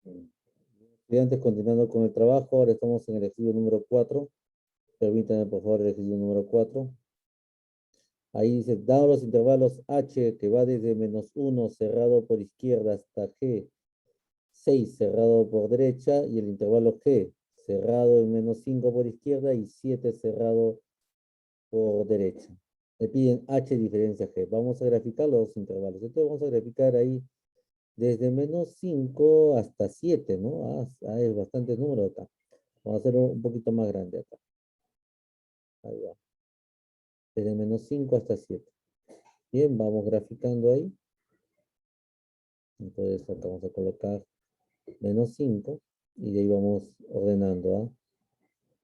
Estudiantes, continuando con el trabajo, ahora estamos en el ejercicio número 4. Permítanme, por favor, el ejercicio número 4. Ahí dice, dado los intervalos h, que va desde -1 cerrado por izquierda hasta g, 6 cerrado por derecha, y el intervalo g, cerrado en -5 por izquierda y 7 cerrado por derecha. Le piden h diferencia g. Vamos a graficar los dos intervalos. Entonces vamos a graficar ahí desde -5 hasta 7, ¿no? Es bastante número acá. Vamos a hacer un poquito más grande acá. Ahí va. Desde -5 hasta 7. Bien, vamos graficando ahí. Entonces acá vamos a colocar -5 y de ahí vamos ordenando, ¿ah?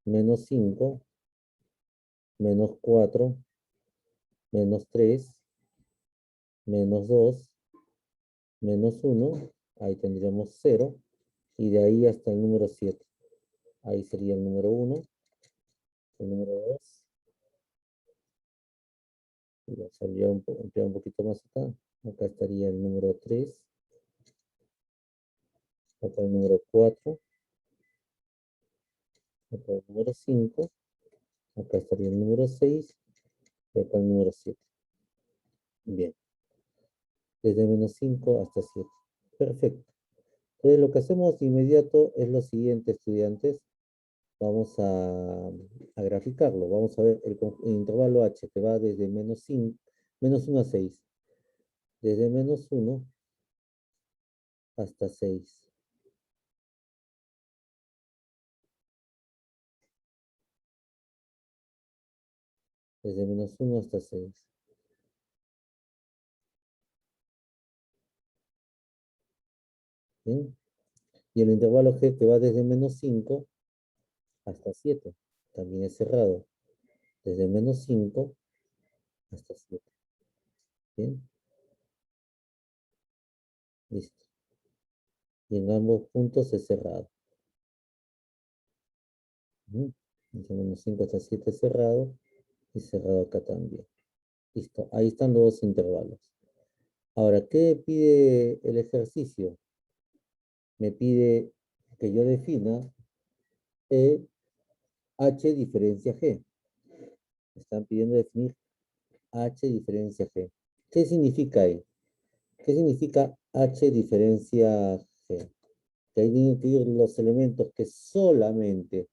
-5, -4, -3, -2, -1, ahí tendríamos 0, y de ahí hasta el número 7. Ahí sería el número 1, el número 2, y vamos a ampliar un poquito más acá. Acá estaría el número 3, acá el número 4, acá el número 5, acá estaría el número 6, y acá el número 7. Bien, desde -5 hasta 7. Perfecto. Entonces lo que hacemos de inmediato es lo siguiente, estudiantes. Vamos a graficarlo. Vamos a ver el intervalo h que va desde -1 a 6. Desde -1 hasta 6. Desde -1 hasta 6. ¿Bien? Y el intervalo g que va desde -5 hasta 7. También es cerrado. Desde -5 hasta 7. ¿Bien? Listo. Y en ambos puntos es cerrado. Desde -5 hasta 7 cerrado. Y cerrado acá también. Listo. Ahí están los dos intervalos. Ahora, ¿qué pide el ejercicio? Me pide que yo defina H diferencia G. Me están pidiendo definir H diferencia G. ¿Qué significa ahí? ¿Qué significa H diferencia G? Que ahí tienen que ir los elementos que solamente,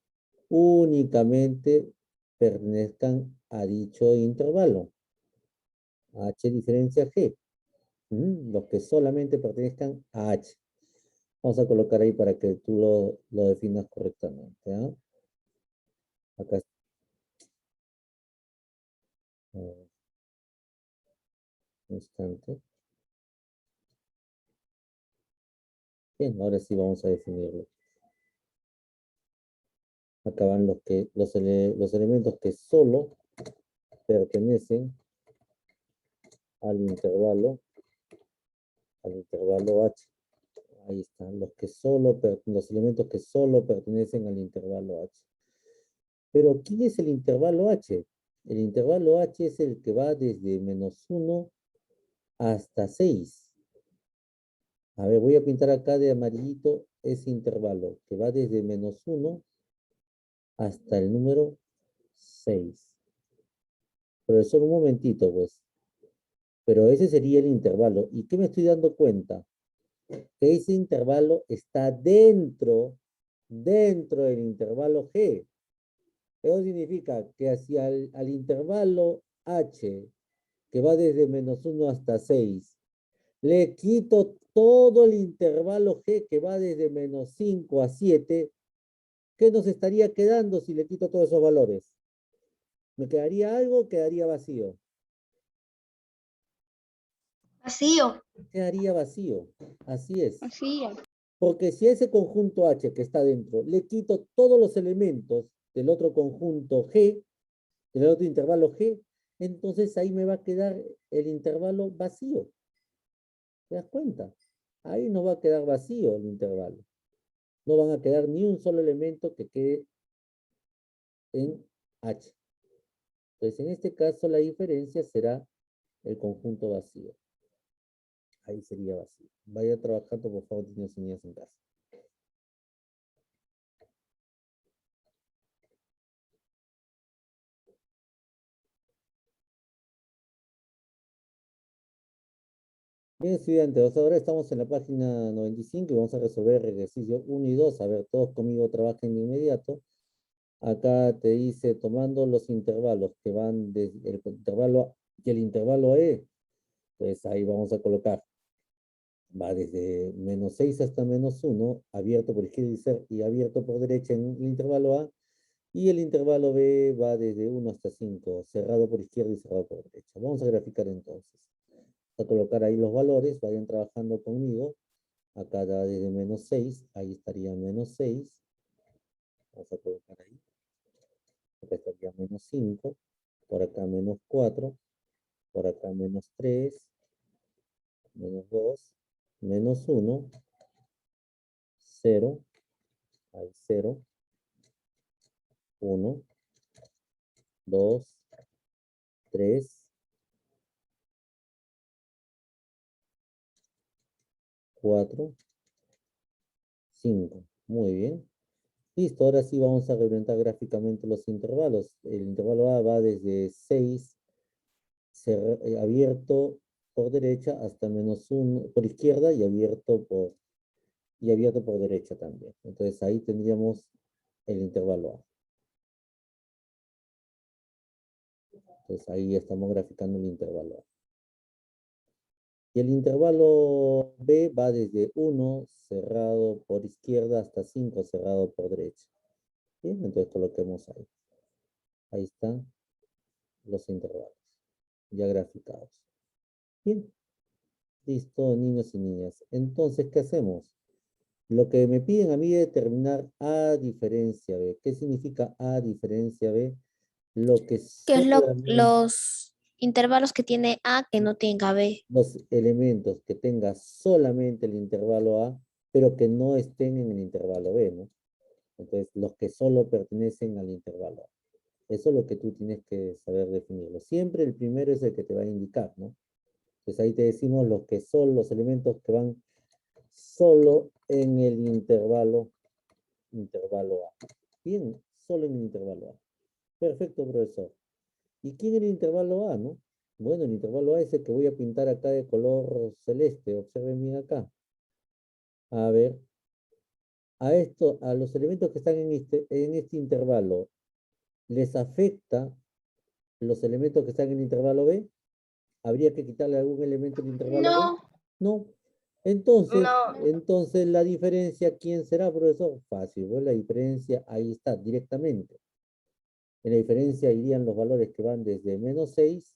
únicamente pertenezcan a dicho intervalo. H diferencia G. Los que solamente pertenezcan a H. Vamos a colocar ahí para que tú lo definas correctamente. ¿Ah? Acá está. Un instante. Bien, ahora sí vamos a definirlo. Acá van los elementos que solo pertenecen al intervalo H. Ahí están, los elementos que solo pertenecen al intervalo H. Pero, ¿quién es el intervalo H? El intervalo H es el que va desde -1 hasta 6. A ver, voy a pintar acá de amarillito ese intervalo que va desde -1 hasta el número 6. Profesor, un momentito, pues. Pero ese sería el intervalo. ¿Y qué me estoy dando cuenta? Que ese intervalo está dentro del intervalo G. Eso significa que hacia al intervalo H, que va desde -1 hasta 6, le quito todo el intervalo G que va desde -5 a 7. ¿Qué nos estaría quedando si le quito todos esos valores? ¿Me quedaría algo? Quedaría vacío. Vacío. Quedaría vacío. Así es. Vacío. Porque si a ese conjunto H que está dentro le quito todos los elementos del otro conjunto G, del otro intervalo G, entonces ahí me va a quedar el intervalo vacío. ¿Te das cuenta? Ahí no va a quedar vacío el intervalo. No van a quedar ni un solo elemento que quede en H. Entonces, en este caso, la diferencia será el conjunto vacío. Ahí sería vacío. Vaya trabajando, por favor, niños y niñas en casa. Bien, estudiantes, ahora estamos en la página 95 y vamos a resolver el ejercicio 1 y 2. A ver, todos conmigo trabajen de inmediato. Acá te dice, tomando los intervalos que van desde el intervalo A y el intervalo E, pues ahí vamos a colocar, va desde -6 hasta -1, abierto por izquierda y abierto por derecha en el intervalo A, y el intervalo B va desde 1 hasta 5, cerrado por izquierda y cerrado por derecha. Vamos a graficar entonces. Vamos a colocar ahí los valores, vayan trabajando conmigo. Acá da desde -6, ahí estaría -6. Vamos a colocar ahí. Acá estaría -5, por acá -4, por acá -3, -2, -1, 0, ahí 0, 1, 2, 3, 4, 5. Muy bien. Listo, ahora sí vamos a representar gráficamente los intervalos. El intervalo A va desde 6, abierto por derecha hasta -1 por izquierda y abierto por derecha también. Entonces ahí tendríamos el intervalo A. Entonces ahí estamos graficando el intervalo A. Y el intervalo B va desde 1 cerrado por izquierda hasta 5 cerrado por derecha. Bien, entonces coloquemos ahí. Ahí están los intervalos ya graficados. Bien, listo, niños y niñas. Entonces, ¿qué hacemos? Lo que me piden a mí es determinar A diferencia B. ¿Qué significa A diferencia B? Lo que ¿Qué es solamente los intervalos que tiene A que no tenga B? los elementos que tenga solamente el intervalo A, pero que no estén en el intervalo B, ¿no? Entonces, los que solo pertenecen al intervalo A. Eso es lo que tú tienes que saber definirlo. Siempre el primero es el que te va a indicar, ¿no? Entonces ahí te decimos los que son los elementos que van solo en el intervalo A. Bien, solo en el intervalo A. Perfecto, profesor. ¿Y quién es el intervalo A, no? Bueno, el intervalo A es el que voy a pintar acá de color celeste. Observen bien acá. A ver, a los elementos que están en este intervalo, ¿les afecta los elementos que están en el intervalo B? ¿Habría que quitarle algún elemento del intervalo B? No, No. Entonces, no. entonces la diferencia, ¿quién será, profesor? Fácil, pues la diferencia ahí está, directamente. En la diferencia irían los valores que van desde -6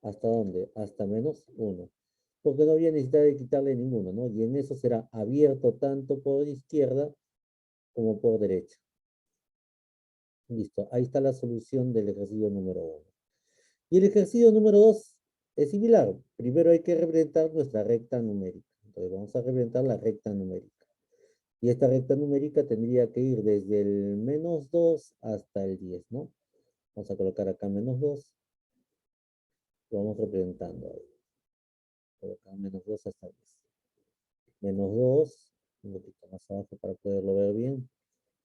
hasta ¿dónde? Hasta -1. Porque no había necesidad de quitarle ninguno, ¿no? Y en eso será abierto tanto por izquierda como por derecha. Listo, ahí está la solución del ejercicio número 1. Y el ejercicio número 2 es similar. Primero hay que representar nuestra recta numérica. Entonces vamos a representar la recta numérica. Y esta recta numérica tendría que ir desde el -2 hasta el 10, ¿no? Vamos a colocar acá -2. Lo vamos representando ahí. Colocar -2 hasta el 10. -2, un poquito más abajo para poderlo ver bien.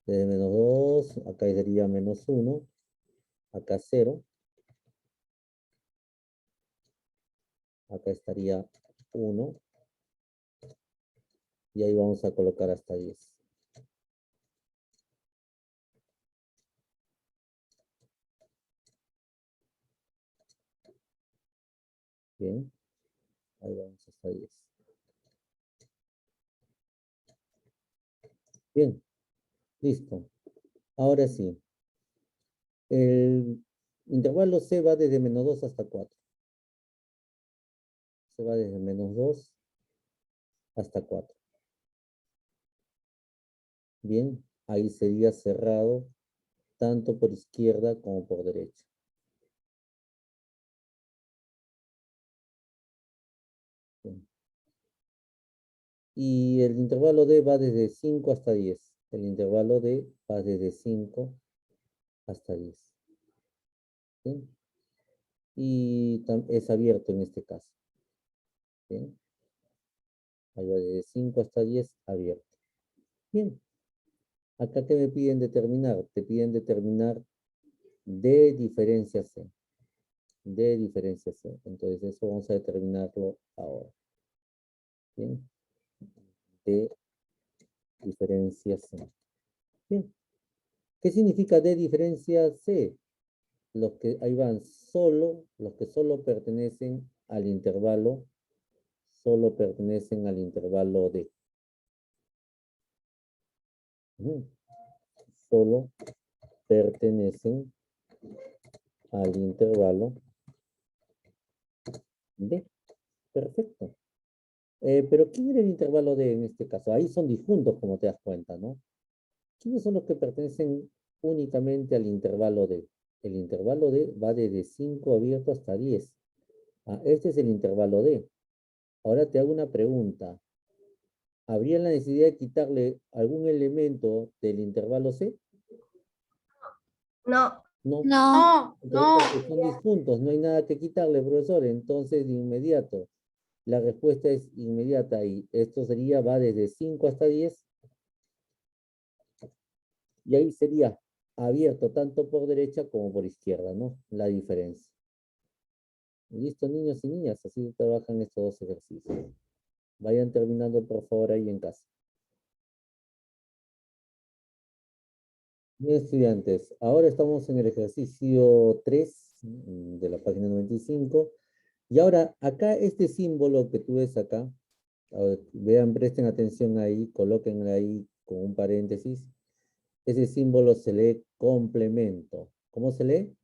Desde -2, acá sería -1, acá 0, acá estaría 1, y ahí vamos a colocar hasta 10. Bien, ahí vamos hasta 10. Bien, listo. Ahora sí, el intervalo C va desde -2 hasta 4. Se va desde -2 hasta 4. Bien, ahí sería cerrado tanto por izquierda como por derecha. Bien. Y el intervalo D va desde 5 hasta 10. El intervalo D va desde 5 hasta 10. Bien. Y es abierto en este caso. Bien. Ahí va desde 5 hasta 10 abierto. Bien. Acá que me piden determinar. Te piden determinar D diferencia C. D diferencia C. Entonces eso vamos a determinarlo ahora. Bien, de diferencia C. Bien, ¿qué significa de diferencia C? Los que ahí van solo, los que solo pertenecen al intervalo, solo pertenecen al intervalo D. Solo pertenecen al intervalo D. Perfecto. Pero ¿quién era el intervalo D en este caso? Ahí son disjuntos, como te das cuenta, ¿no? ¿Quiénes son los que pertenecen únicamente al intervalo D? El intervalo D va desde 5 abierto hasta 10. Ah, este es el intervalo D. Ahora te hago una pregunta. ¿Habría la necesidad de quitarle algún elemento del intervalo C? No. No. No. Entonces, porque son disjuntos, no hay nada que quitarle, profesor. Entonces, de inmediato, la respuesta es inmediata y esto sería, va desde 5 hasta 10 y ahí sería abierto tanto por derecha como por izquierda, ¿no? La diferencia. Listo, niños y niñas, así trabajan estos dos ejercicios. Vayan terminando, por favor, ahí en casa. Bien, estudiantes, ahora estamos en el ejercicio 3 de la página 95. Y ahora, acá este símbolo que tú ves acá, a ver, vean, presten atención ahí, colóquenlo ahí con un paréntesis. Ese símbolo se lee complemento. ¿Cómo se lee?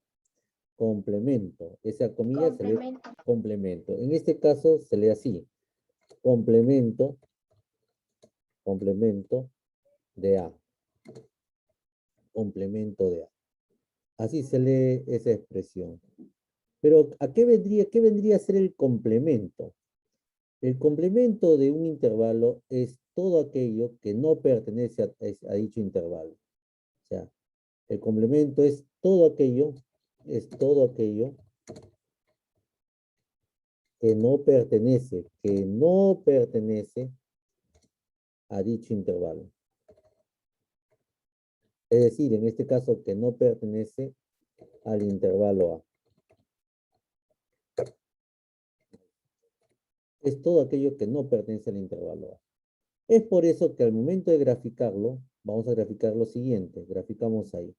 Complemento. Esa comilla se lee Complemento. complemento. En este caso se lee así. Complemento, complemento de A. Complemento de A. Así se lee esa expresión. Pero ¿a qué vendría a ser el complemento? El complemento de un intervalo es todo aquello que no pertenece a dicho intervalo. O sea, el complemento es todo aquello que no pertenece a dicho intervalo. Es decir, en este caso, que no pertenece al intervalo A. Es todo aquello que no pertenece al intervalo A. Es por eso que al momento de graficarlo, vamos a graficar lo siguiente. Graficamos ahí.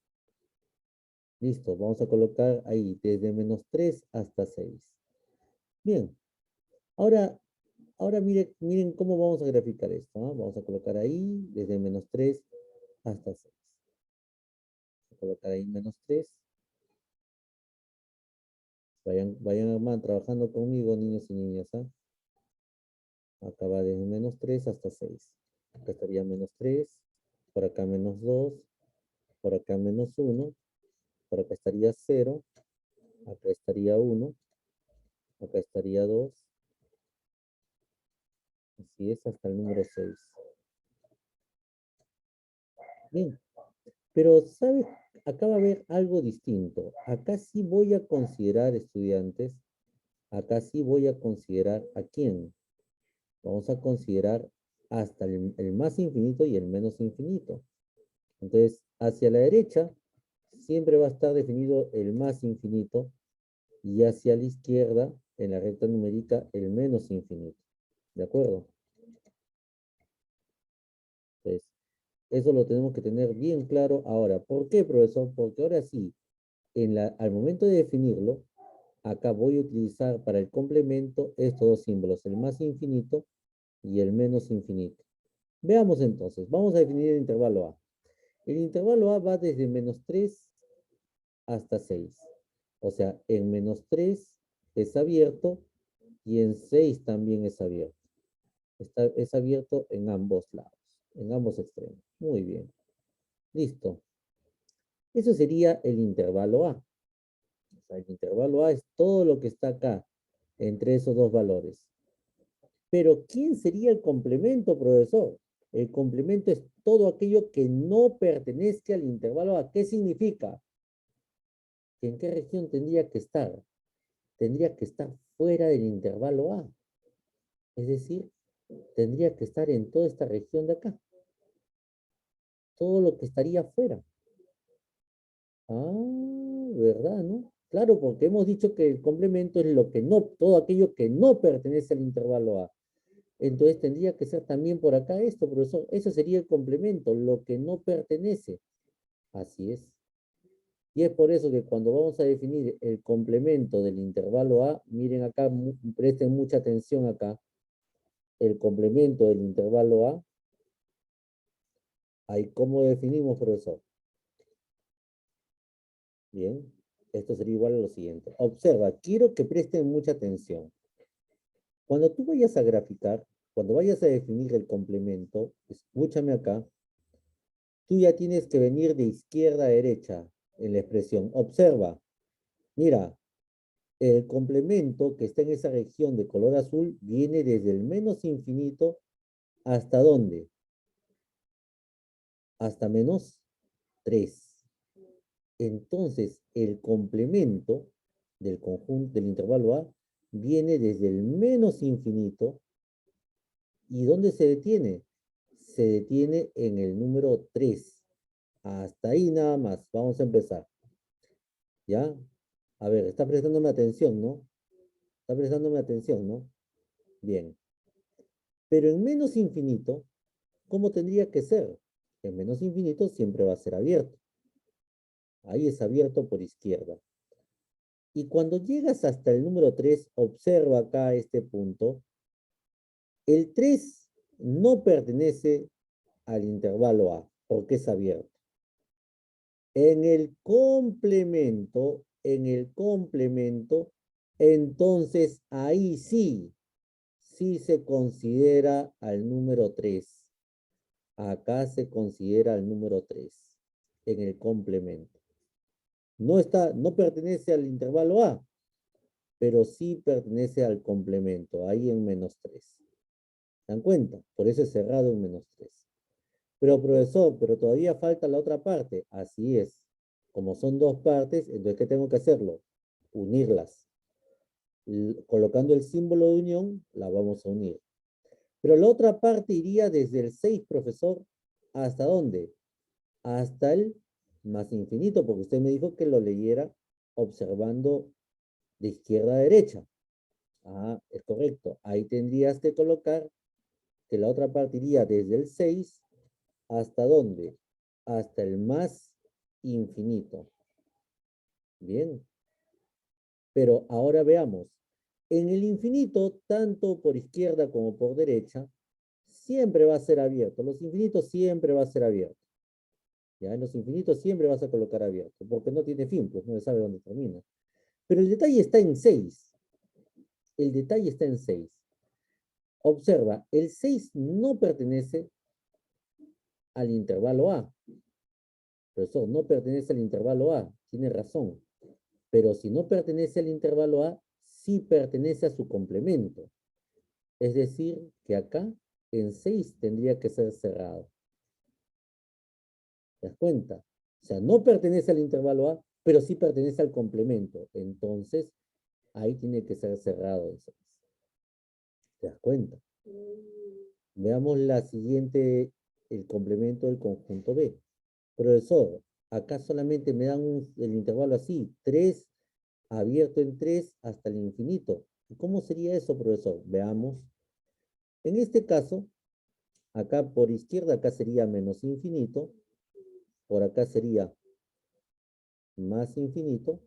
Listo, vamos a colocar ahí desde -3 hasta 6. Bien, ahora miren cómo vamos a graficar esto, ¿no? Vamos a colocar ahí desde -3 hasta 6. Vamos a colocar ahí -3. Vayan trabajando conmigo, niños y niñas, ¿ah? Acá va desde -3 hasta 6. Acá estaría -3, por acá -2, por acá -1, por acá estaría 0, acá estaría 1, acá estaría 2, así es, hasta el número 6. Bien, pero, ¿sabes? Acá va a haber algo distinto. Acá sí voy a considerar, estudiantes, acá sí voy a considerar ¿a quién? Vamos a considerar hasta el más infinito y el menos infinito. Entonces, hacia la derecha siempre va a estar definido el más infinito y hacia la izquierda, en la recta numérica, el menos infinito. ¿De acuerdo? Entonces, eso lo tenemos que tener bien claro ahora. ¿Por qué, profesor? Porque ahora sí, al momento de definirlo, acá voy a utilizar para el complemento estos dos símbolos, el más infinito y el menos infinito. Veamos entonces, vamos a definir el intervalo A. El intervalo A va desde -3 hasta 6. O sea, en -3 es abierto y en 6 también es abierto. Es abierto en ambos lados, en ambos extremos. Muy bien. Listo. Eso sería el intervalo A. O sea, el intervalo A es todo lo que está acá, entre esos dos valores. Pero, ¿quién sería el complemento, profesor? El complemento es todo aquello que no pertenezca al intervalo A. ¿Qué significa? ¿En qué región tendría que estar? Tendría que estar fuera del intervalo A. Es decir, tendría que estar en toda esta región de acá. Todo lo que estaría fuera. Ah, ¿verdad, no? Claro, porque hemos dicho que el complemento es lo que no, todo aquello que no pertenece al intervalo A. Entonces tendría que ser también por acá esto, profesor. Eso sería el complemento, lo que no pertenece. Así es. Y es por eso que cuando vamos a definir el complemento del intervalo A, miren acá, presten mucha atención acá. El complemento del intervalo A, ahí cómo definimos, profesor. Bien, esto sería igual a lo siguiente. Observa, quiero que presten mucha atención. Cuando tú vayas a graficar, cuando vayas a definir el complemento, escúchame acá, tú ya tienes que venir de izquierda a derecha en la expresión. Observa, mira, el complemento que está en esa región de color azul viene desde el menos infinito hasta ¿dónde? Hasta menos 3. Entonces, el complemento del conjunto del intervalo A viene desde el menos infinito. ¿Y dónde se detiene? Se detiene en el número 3. Hasta ahí nada más. Vamos a empezar. ¿Ya? A ver, está prestándome atención, ¿no? Está prestándome atención, ¿no? Bien. Pero en menos infinito, ¿cómo tendría que ser? En menos infinito siempre va a ser abierto. Ahí es abierto por izquierda. Y cuando llegas hasta el número 3, observa acá este punto. El 3 no pertenece al intervalo A, porque es abierto. En el complemento, entonces ahí sí se considera al número 3. Acá se considera al número 3 en el complemento. No pertenece al intervalo A, pero sí pertenece al complemento, ahí en menos 3. ¿Se dan cuenta? Por eso es cerrado en menos 3. Pero profesor, pero todavía falta la otra parte. Así es. Como son dos partes, entonces ¿qué tengo que hacerlo? Unirlas. Colocando el símbolo de unión, la vamos a unir. Pero la otra parte iría desde el 6, profesor, ¿hasta dónde? Hasta el más infinito, porque usted me dijo que lo leyera observando de izquierda a derecha. Ah, es correcto. Ahí tendrías que colocar que la otra parte iría desde el 6 hasta dónde? Hasta el más infinito. Bien. Pero ahora veamos. En el infinito, tanto por izquierda como por derecha, siempre va a ser abierto. Los infinitos siempre va a ser abierto. Ya en los infinitos siempre vas a colocar abierto, porque no tiene fin, pues no se sabe dónde termina. Pero el detalle está en 6. El detalle está en 6. Observa, el 6 no pertenece al intervalo A. Profesor, no pertenece al intervalo A. Tiene razón. Pero si no pertenece al intervalo A, sí pertenece a su complemento. Es decir, que acá en 6 tendría que ser cerrado. ¿Te das cuenta? O sea, no pertenece al intervalo A, pero sí pertenece al complemento. Entonces, ahí tiene que ser cerrado el 6. ¿Te das cuenta? Veamos la siguiente, el complemento del conjunto B. Profesor, acá solamente me dan el intervalo así, 3 abierto en 3 hasta el infinito. ¿Y cómo sería eso, profesor? Veamos. En este caso, acá por izquierda, acá sería menos infinito, por acá sería más infinito,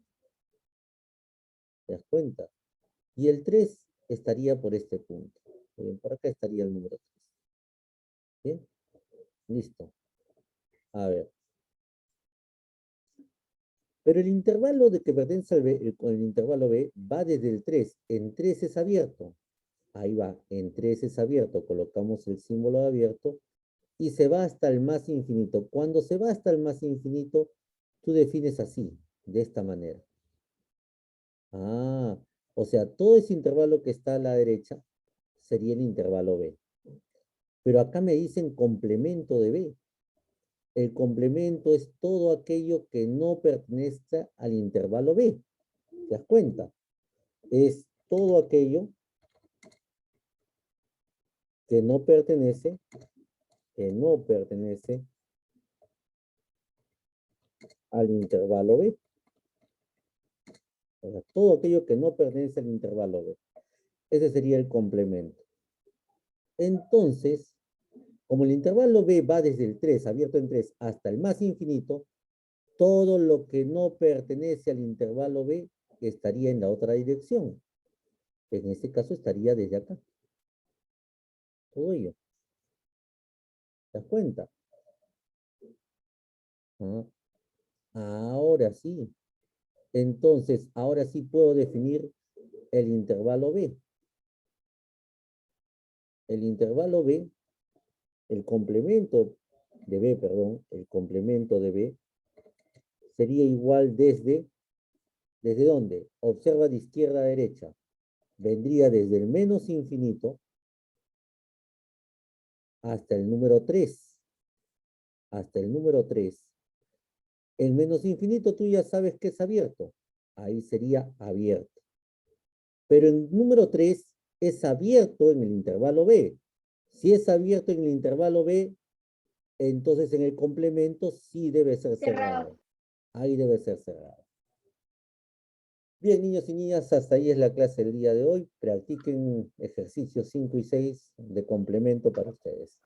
¿te das cuenta? Y el 3 estaría por este punto. Bien, por acá estaría el número 3. Bien, listo. A ver. Pero el intervalo de que pertenece al B, el intervalo B va desde el 3. En 3 es abierto. Ahí va, en 3 es abierto. Colocamos el símbolo de abierto y se va hasta el más infinito. Cuando se va hasta el más infinito, tú defines así, de esta manera. Ah, o sea, todo ese intervalo que está a la derecha sería el intervalo B. Pero acá me dicen complemento de B. El complemento es todo aquello que no pertenezca al intervalo B. ¿Te das cuenta? Es todo aquello que no pertenece, al intervalo B. O sea, todo aquello que no pertenece al intervalo B. Ese sería el complemento. Entonces, como el intervalo B va desde el 3, abierto en 3, hasta el más infinito, todo lo que no pertenece al intervalo B estaría en la otra dirección. En este caso estaría desde acá. Todo ello. ¿Te das cuenta? Ah, ahora sí. Entonces, ahora sí puedo definir el intervalo B. El intervalo B, el complemento de B, perdón, el complemento de B sería igual ¿desde dónde? Observa de izquierda a derecha. Vendría desde el menos infinito hasta el número 3. Hasta el número 3. El menos infinito tú ya sabes que es abierto. Ahí sería abierto. Pero el número 3 es abierto en el intervalo B. Si es abierto en el intervalo B, entonces en el complemento sí debe ser cerrado. Ahí debe ser cerrado. Bien, niños y niñas, hasta ahí es la clase del día de hoy. Practiquen ejercicios 5 y 6 de complemento para ustedes.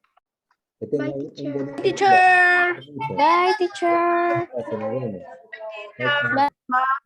Que tengan un bonito día. Teacher. Permiso. Bye, teacher. Gracias, nos vemos. Chao, chao.